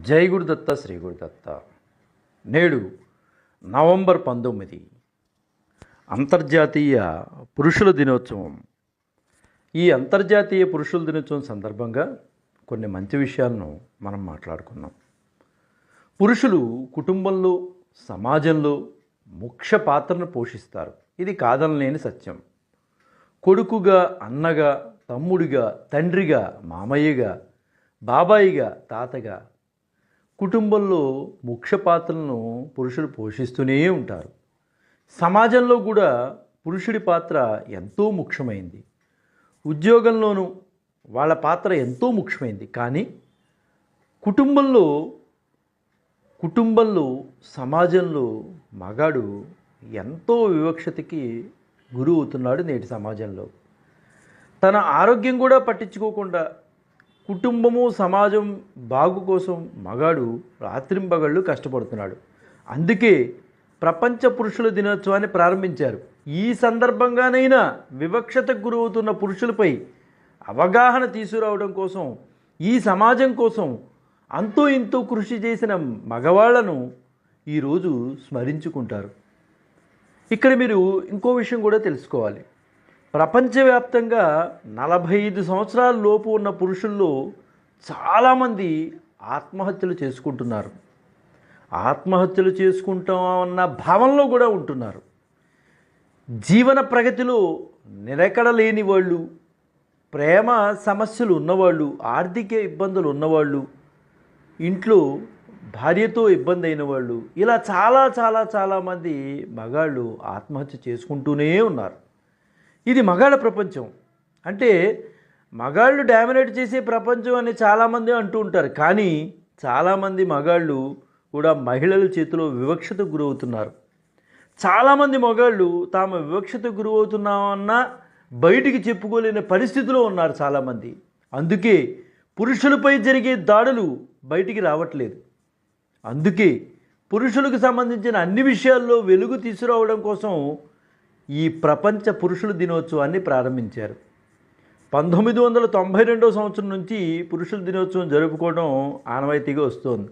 జై గురుదత్త శ్రీ గురుదత్త. నేడు నవంబర్ 19 అంతర్జాతీయ పురుషుల దినోత్సవం. ఈ అంతర్జాతీయ పురుషుల దినోత్సవం సందర్భంగా కొన్ని మంచి విషయాలను మనం మాట్లాడుకున్నాం. పురుషులు కుటుంబంలో, సమాజంలో ముఖ్య పాత్రను పోషిస్తారు. ఇది కాదనలేని సత్యం. కొడుకుగా, అన్నగా, తమ్ముడిగా, తండ్రిగా, మామయ్యగా, బాబాయిగా, తాతగా కుటుంబంలో ముఖ్య పాత్రలను పురుషులు పోషిస్తూనే ఉంటారు. సమాజంలో కూడా పురుషుడి పాత్ర ఎంతో ముఖ్యమైంది. ఉద్యోగంలోనూ వాళ్ళ పాత్ర ఎంతో ముఖ్యమైంది. కానీ కుటుంబంలో సమాజంలో మగాడు ఎంతో వివక్షతకి గురి అవుతున్నాడు. నేటి సమాజంలో తన ఆరోగ్యం కూడా పట్టించుకోకుండా కుటుంబము, సమాజం బాగు కోసం మగాడు రాత్రింబగళ్ళు కష్టపడుతున్నాడు. అందుకే ప్రపంచ పురుషుల దినోత్సవాన్ని ప్రారంభించారు. ఈ సందర్భంగానైనా వివక్షతకు గురవుతున్న పురుషులపై అవగాహన తీసుకురావడం కోసం, ఈ సమాజం కోసం అంతో ఇంతో కృషి చేసిన మగవాళ్లను ఈరోజు స్మరించుకుంటారు. ఇక్కడ మీరు ఇంకో విషయం కూడా తెలుసుకోవాలి. ప్రపంచవ్యాప్తంగా 45 సంవత్సరాల లోపు ఉన్న పురుషుల్లో చాలామంది ఆత్మహత్యలు చేసుకుంటున్నారు. ఆత్మహత్యలు చేసుకుంటామన్న భావనలో కూడా ఉంటున్నారు. జీవన ప్రగతిలో నిలకడ లేని వాళ్ళు, ప్రేమ సమస్యలు ఉన్నవాళ్ళు, ఆర్థిక ఇబ్బందులు ఉన్నవాళ్ళు, ఇంట్లో భార్యతో ఇబ్బంది అయిన వాళ్ళు, ఇలా చాలామంది మగాళ్ళు ఆత్మహత్య చేసుకుంటూనే ఉన్నారు. ఇది మగాళ్ళ ప్రపంచం. అంటే మగాళ్ళు డామినేట్ చేసే ప్రపంచం అని చాలామంది అంటూ ఉంటారు. కానీ చాలామంది మగాళ్ళు కూడా మహిళల చేతిలో వివక్షతకు గురవుతున్నారు. చాలామంది మగాళ్ళు తాము వివక్షతకు గురవుతున్నామన్నా బయటికి చెప్పుకోలేని పరిస్థితిలో ఉన్నారు చాలామంది. అందుకే పురుషులపై జరిగే దాడులు బయటికి రావట్లేదు. అందుకే పురుషులకు సంబంధించిన అన్ని విషయాల్లో వెలుగు తీసుకురావడం కోసం ఈ ప్రపంచ పురుషుల దినోత్సవాన్ని ప్రారంభించారు. 1992 సంవత్సరం నుంచి పురుషుల దినోత్సవం జరుపుకోవడం ఆనవాయితీగా వస్తోంది.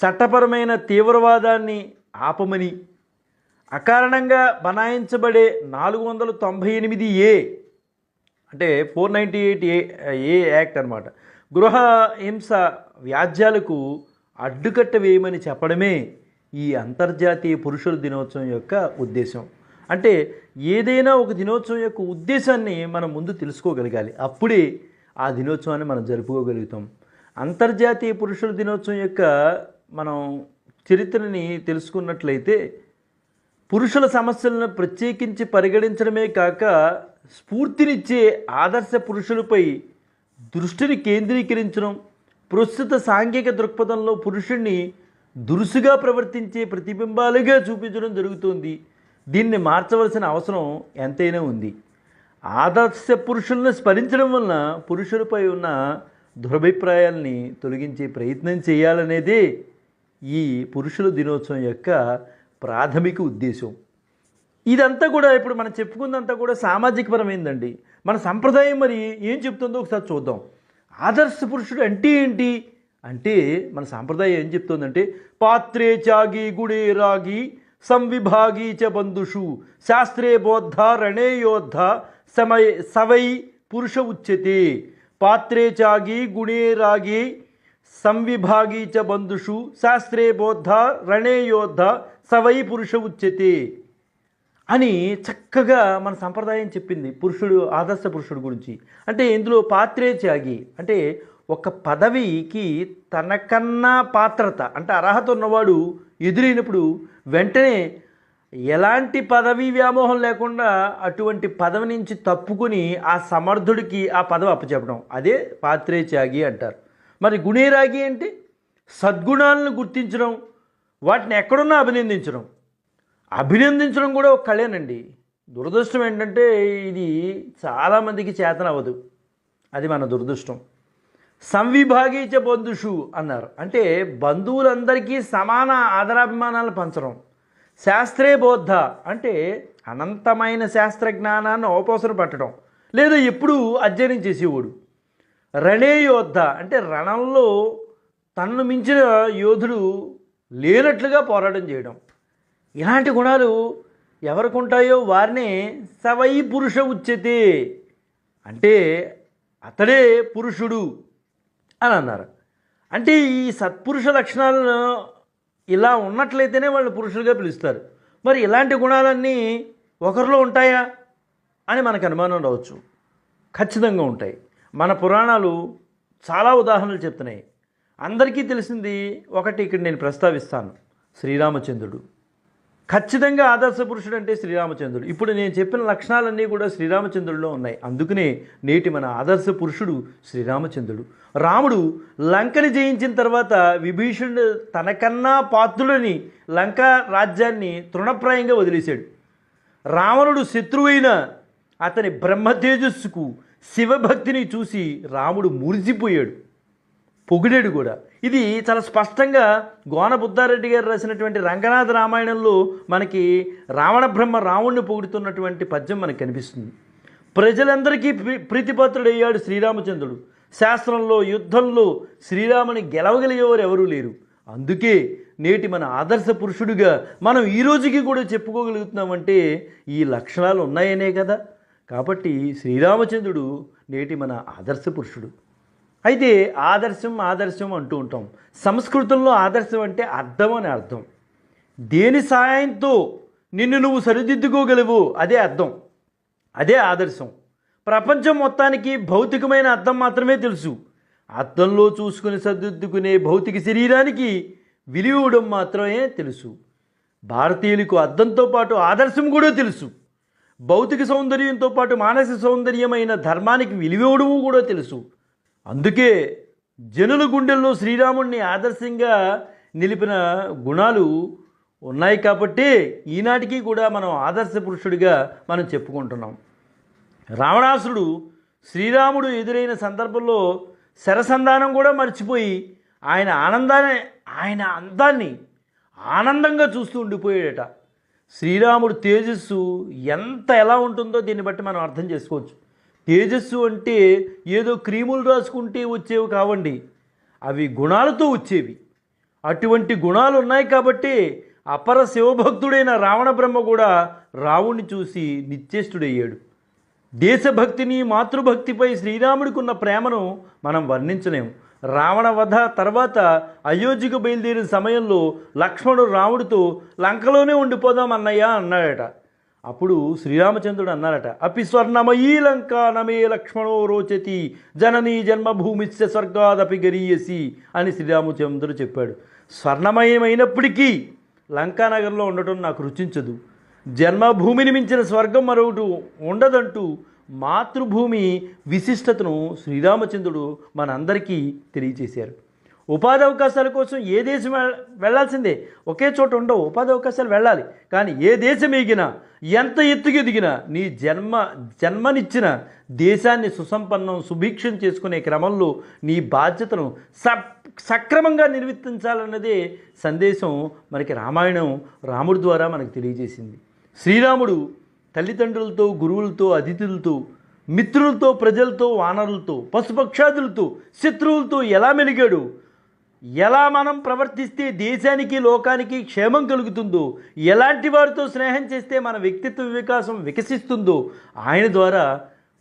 చట్టపరమైన తీవ్రవాదాన్ని ఆపమని, అకారణంగా బనాయించబడే 498A అంటే 498A యాక్ట్ అన్నమాట, గృహ హింస వ్యాజ్యాలకు అడ్డుకట్ట వేయమని చెప్పడమే ఈ అంతర్జాతీయ పురుషుల దినోత్సవం యొక్క ఉద్దేశం. అంటే ఏదైనా ఒక దినోత్సవం యొక్క ఉద్దేశాన్ని మనం ముందు తెలుసుకోగలగాలి. అప్పుడే ఆ దినోత్సవాన్ని మనం జరుపుకోగలుగుతాం. అంతర్జాతీయ పురుషుల దినోత్సవం యొక్క మనం చరిత్రని తెలుసుకున్నట్లయితే పురుషుల సమస్యలను ప్రత్యేకించి పరిగణించడమే కాక స్ఫూర్తినిచ్చే ఆదర్శ పురుషులపై దృష్టిని కేంద్రీకరించడం, ప్రస్తుత సాంఘిక దృక్పథంలో పురుషుణ్ణి దురుసుగా ప్రవర్తించే ప్రతిబింబాలుగా చూపించడం జరుగుతుంది. దీన్ని మార్చవలసిన అవసరం ఎంతైనా ఉంది. ఆదర్శ పురుషులను స్మరించడం వలన పురుషులపై ఉన్న దురభిప్రాయాల్ని తొలగించే ప్రయత్నం చేయాలనేదే ఈ పురుషుల దినోత్సవం యొక్క ప్రాథమిక ఉద్దేశం. ఇదంతా కూడా ఇప్పుడు మనం చెప్పుకుందంతా కూడా సామాజికపరమైందండి. మన సంప్రదాయం మరి ఏం చెప్తుందో ఒకసారి చూద్దాం. ఆదర్శ పురుషుడు అంటే ఏంటి అంటే మన సాంప్రదాయం ఏం చెప్తుందంటే పాత్రే త్యాగి గుడే రాగి సంవిభాగీ చ బంధుషు శాస్త్రే బోద్ధ రణే యోద్ధ సవై పురుష ఉచ్యతే. పాత్రే త్యాగి గుణే రాగి సంవిభాగీ చ బంధుషు శాస్త్రే బోద్ధ రణే యోద్ధ సవై పురుష ఉచ్యతే అని చక్కగా మన సంప్రదాయం చెప్పింది పురుషుడు, ఆదర్శ పురుషుడు గురించి. అంటే ఇందులో పాత్రే త్యాగి అంటే ఒక పదవికి తనకన్నా పాత్రత అంటే అర్హత ఉన్నవాడు ఎదురైనప్పుడు వెంటనే ఎలాంటి పదవి వ్యామోహం లేకుండా అటువంటి పదవి నుంచి తప్పుకొని ఆ సమర్థుడికి ఆ పదవి అప్పచెప్పడం, అదే పాత్రే త్యాగి అంటారు. మరి గుణేరాగి అంటే సద్గుణాలను గుర్తించడం, వాటిని ఎక్కడున్నా అభినందించడం కూడా ఒక కళేనండి. దురదృష్టం ఏంటంటే ఇది చాలామందికి చేతన అవ్వదు. అది మన దురదృష్టం. సంవిభాగీచ బంధుషు అన్నారు అంటే బంధువులందరికీ సమాన ఆదరాభిమానాలు పంచడం. శాస్త్రే బోద్ధ అంటే అనంతమైన శాస్త్ర జ్ఞానాన్ని అవపోసన పట్టడం లేదా ఎప్పుడూ అధ్యయనం చేసేవాడు. రణే యోద్ధ అంటే రణంలో తనను మించిన యోధుడు లేనట్లుగా పోరాటం చేయడం, ఇలాంటి గుణాలు ఎవరికి ఉంటాయో వారినే సవై పురుష ఉచ్యతే, అంటే అతడే పురుషుడు అని అన్నారు. అంటే ఈ సత్పురుష లక్షణాలను ఇలా ఉన్నట్లయితేనే వాళ్ళు పురుషులుగా పిలుస్తారు. మరి ఇలాంటి గుణాలన్నీ ఒకరిలో ఉంటాయా అని మనకు అనుమానం రావచ్చు. ఖచ్చితంగా ఉంటాయి. మన పురాణాలు చాలా ఉదాహరణలు చెప్తున్నాయి. అందరికీ తెలిసింది ఒకటి ఇక్కడ నేను ప్రస్తావిస్తాను, శ్రీరామచంద్రుడు. ఖచ్చితంగా ఆదర్శ పురుషుడు అంటే శ్రీరామచంద్రుడు. ఇప్పుడు నేను చెప్పిన లక్షణాలన్నీ కూడా శ్రీరామచంద్రుడిలో ఉన్నాయి. అందుకనే నేటి మన ఆదర్శ పురుషుడు శ్రీరామచంద్రుడు. రాముడు లంకని జయించిన తర్వాత విభీషణుడు తనకన్నా పాత్రులని లంకా రాజ్యాన్ని తృణప్రాయంగా వదిలేశాడు. రావణుడు శత్రువైన అతని బ్రహ్మ తేజస్సుకు శివభక్తిని చూసి రాముడు మురిసిపోయాడు, పొగిడాడు కూడా. ఇది చాలా స్పష్టంగా గోన బుద్ధారెడ్డి గారు రాసినటువంటి రంగనాథ రామాయణంలో మనకి రావణ బ్రహ్మ రావణ్ణి పొగుడుతున్నటువంటి పద్యం మనకు కనిపిస్తుంది. ప్రజలందరికీ ప్రీతిపాత్రుడయ్యాడు శ్రీరామచంద్రుడు. శాస్త్రంలో యుద్ధంలో శ్రీరాముని గెలవగలిగేవారు ఎవరూ లేరు. అందుకే నేటి మన ఆదర్శ పురుషుడిగా మనం ఈ రోజుకి కూడా చెప్పుకోగలుగుతున్నామంటే ఈ లక్షణాలు ఉన్నాయనే కదా. కాబట్టి శ్రీరామచంద్రుడు నేటి మన ఆదర్శ పురుషుడు. అయితే ఆదర్శం అంటూ ఉంటాం. సంస్కృతంలో ఆదర్శం అంటే అర్థం అని అర్థం. దేని సాయంతో నిన్ను నువ్వు సరిదిద్దుకోగలవు అదే అర్థం, అదే ఆదర్శం. ప్రపంచం మొత్తానికి భౌతికమైన అర్థం మాత్రమే తెలుసు. అర్థంలో చూసుకుని సరిదిద్దుకునే భౌతిక శరీరానికి విలువడం మాత్రమే తెలుసు. భారతీయులకు అర్థంతో పాటు ఆదర్శం కూడా తెలుసు. భౌతిక సౌందర్యంతో పాటు మానసిక సౌందర్యమైన ధర్మానికి విలువడము కూడా తెలుసు. అందుకే జనుల గుండెల్లో శ్రీరాముడిని ఆదర్శంగా నిలిపిన గుణాలు ఉన్నాయి. కాబట్టి ఈనాటికి కూడా మనం ఆదర్శ పురుషుడిగా మనం చెప్పుకుంటున్నాం. రావణాసురుడు శ్రీరాముడు ఎదురైన సందర్భంలో శరసంధానం కూడా మర్చిపోయి ఆయన అందాన్ని ఆనందంగా చూస్తూ ఉండిపోయాడట. శ్రీరాముడు తేజస్సు ఎలా ఉంటుందో దీన్ని బట్టి మనం అర్థం చేసుకోవచ్చు. తేజస్సు అంటే ఏదో క్రీములు రాసుకుంటే వచ్చేవి కావండి, అవి గుణాలతో వచ్చేవి. అటువంటి గుణాలు ఉన్నాయి కాబట్టి అపర శివభక్తుడైన రావణ బ్రహ్మ కూడా రావుణ్ణి చూసి నిశ్చేష్టుడయ్యాడు. దేశభక్తిని మాతృభక్తిపై శ్రీరాముడికి ఉన్న ప్రేమను మనం వర్ణించలేము. రావణ వధ తర్వాత అయోధ్యకు బయలుదేరిన సమయంలో లక్ష్మణుడు రాముడితో లంకలోనే ఉండిపోదాం అన్నయ్య అన్నాడట. అప్పుడు శ్రీరామచంద్రుడు అన్నారట, అపి స్వర్ణమయీ లంక నమే లక్ష్మణో రోచతి జననీ జన్మభూమిస్య స్వర్గాదపి గరీయసి అని శ్రీరామచంద్రుడు చెప్పాడు. స్వర్ణమయమైనప్పటికీ లంకానగర్లో ఉండటం నాకు రుచించదు, జన్మభూమిని మించిన స్వర్గం మరొకటి ఉండదంటూ మాతృభూమి విశిష్టతను శ్రీరామచంద్రుడు మనందరికీ తెలియజేశారు. ఉపాధి అవకాశాల కోసం ఏ దేశం వెళ్ళాల్సిందే, ఒకే చోట ఉండవు, ఉపాధి అవకాశాలు వెళ్ళాలి. కానీ ఏ దేశం ఎగినా ఎంత ఎత్తుకు ఎదిగినా నీ జన్మనిచ్చిన దేశాన్ని సుసంపన్నం సుభిక్షం చేసుకునే క్రమంలో నీ బాధ్యతను సక్రమంగా నిర్వర్తించాలన్నదే సందేశం మనకి రామాయణం రాముడి ద్వారా మనకు తెలియజేసింది. శ్రీరాముడు తల్లిదండ్రులతో, గురువులతో, అతిథులతో, మిత్రులతో, ప్రజలతో, వానరులతో, పశుపక్షాదులతో, శత్రువులతో ఎలా మెలిగాడు, ఎలా మనం ప్రవర్తిస్తే దేశానికి లోకానికి క్షేమం కలుగుతుందో, ఎలాంటి వారితో స్నేహం చేస్తే మన వ్యక్తిత్వ వికాసం వికసిస్తుందో ఆయన ద్వారా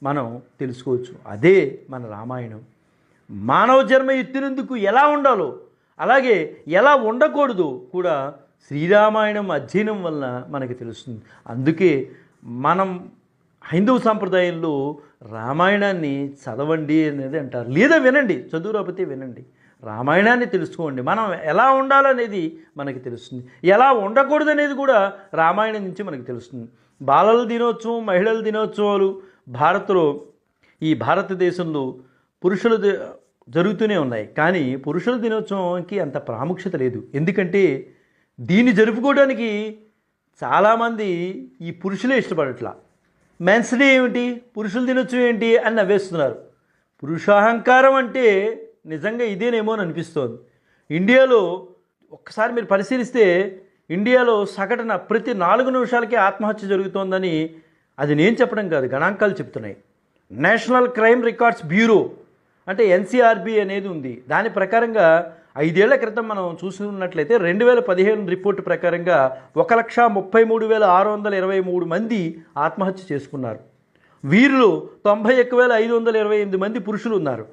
మనం తెలుసుకోవచ్చు. అదే మన రామాయణం. మానవ జన్మ ఎత్తినందుకు ఎలా ఉండాలో అలాగే ఎలా ఉండకూడదో కూడా శ్రీరామాయణం అధ్యయనం వలన మనకి తెలుస్తుంది. అందుకే మనం హైందవ సాంప్రదాయంలో రామాయణాన్ని చదవండి అనేది అంటారు, లేదా వినండి, చదువు రాకపోతే వినండి, రామాయణాన్ని తెలుసుకోండి. మనం ఎలా ఉండాలనేది మనకి తెలుస్తుంది, ఎలా ఉండకూడదు అనేది కూడా రామాయణం నుంచి మనకు తెలుస్తుంది. బాలల దినోత్సవం, మహిళల దినోత్సవాలు ఈ భారతదేశంలో పురుషుల జరుగుతూనే ఉన్నాయి. కానీ పురుషుల దినోత్సవంకి అంత ప్రాముఖ్యత లేదు. ఎందుకంటే దీన్ని జరుపుకోవడానికి చాలామంది ఈ పురుషులే ఇష్టపడట్లా. మెన్స్ డే ఏమిటి, పురుషుల దినోత్సవం ఏంటి అని నవ్వేస్తున్నారు. పురుషాహంకారం అంటే నిజంగా ఇదేనేమో అని అనిపిస్తోంది. ఇండియాలో ఒక్కసారి మీరు పరిశీలిస్తే ఇండియాలో సగటున ప్రతి 4 నిమిషాలకే ఆత్మహత్య జరుగుతోందని, అది నేను చెప్పడం కాదు, గణాంకాలు చెప్తున్నాయి. నేషనల్ క్రైమ్ రికార్డ్స్ బ్యూరో అంటే NCRB అనేది ఉంది. దాని ప్రకారంగా 5 ఏళ్ల క్రితం మనం చూసుకున్నట్లయితే 2015 రిపోర్టు ప్రకారంగా 1,33,623 మంది ఆత్మహత్య చేసుకున్నారు. వీరిలో 91,528 మంది పురుషులు ఉన్నారు.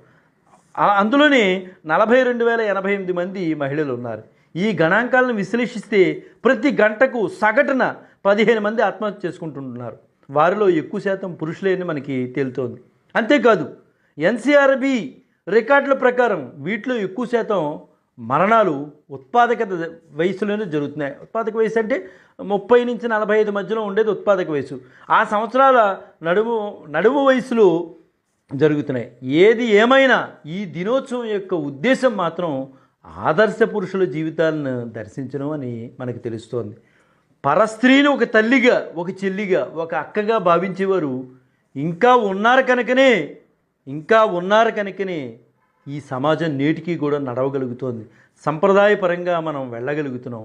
అందులోనే 42,088 మంది మహిళలు ఉన్నారు. ఈ గణాంకాలను విశ్లేషిస్తే ప్రతి గంటకు సగటున 15 మంది ఆత్మహత్య చేసుకుంటున్నారు. వారిలో ఎక్కువ శాతం పురుషులే అని మనకి తేలుతోంది. అంతేకాదు ఎన్సీఆర్బీ రికార్డుల ప్రకారం వీటిలో ఎక్కువ శాతం మరణాలు ఉత్పాదక వయసులోనే జరుగుతున్నాయి. ఉత్పాదక వయసు అంటే 30 నుంచి 45 మధ్యలో ఉండేది ఉత్పాదక వయసు. ఆ సంవత్సరాల నడుము వయసులో జరుగుతున్నాయి. ఏది ఏమైనా ఈ దినోత్సవం యొక్క ఉద్దేశం మాత్రం ఆదర్శ పురుషుల జీవితాలను దర్శించడం అని మనకు తెలుస్తోంది. పరస్త్రీని ఒక తల్లిగా, ఒక చెల్లిగా, ఒక అక్కగా భావించేవారు ఇంకా ఉన్నారు కనుకనే ఈ సమాజం నేటికి కూడా నడవగలుగుతోంది. సంప్రదాయపరంగా మనం వెళ్ళగలుగుతున్నాం.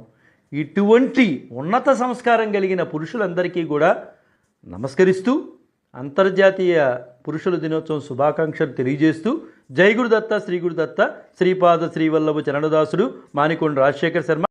ఇటువంటి ఉన్నత సంస్కారం కలిగిన పురుషులందరికీ కూడా నమస్కరిస్తూ అంతర్జాతీయ పురుషుల దినోత్సవం శుభాకాంక్షలు తెలియజేస్తూ జై గురుదత్త, శ్రీ గురుదత్త, శ్రీపాద శ్రీవల్లభ చరణదాసుడు, మానికొండ రాజశేఖర్ శర్మ.